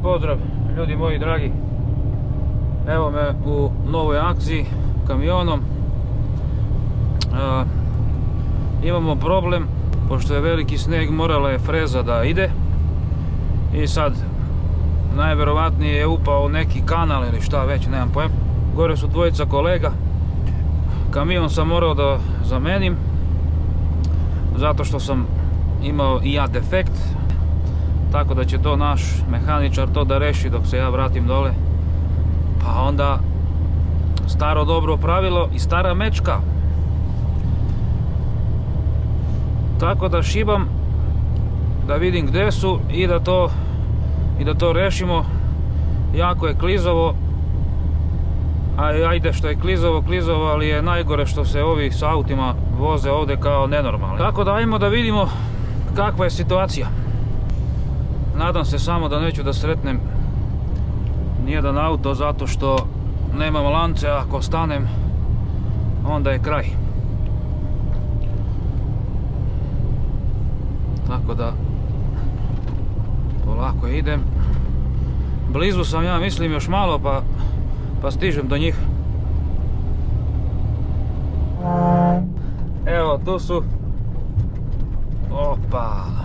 pozdrav ljudi moji dragi. Evo me u novoj akciji kamionom. Imamo problem, pošto je veliki sneg, morala je freza da ide. I sad najverovatnije je upao neki kanal ili šta već, nemam pojem. Gore su dvojica kolega. Kamion sam morao da zamenim, zato što sam imao i ja defekt. Tako da će to naš mehaničar to da reši dok se ja vratim dole. Pa onda staro dobro pravilo i stara mečka. Tako da šibam da vidim gdje su i da to rešimo. Jako je klizavo. Ajde što je klizavo, ali je najgore što se ovi s autima voze ovdje kao nenormalni. Tako da ajmo da vidimo kakva je situacija. Nadam se samo da neću da sretnem nijedan auto, zato što nemam lance, a ako stanem onda je kraj. Tako da polako idem. Blizu sam, ja mislim, još malo pa stižem do njih. Evo, tu su. Opa.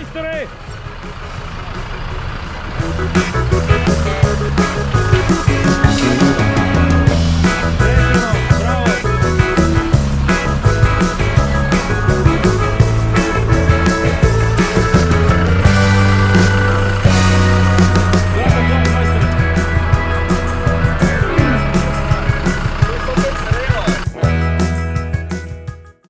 majstore!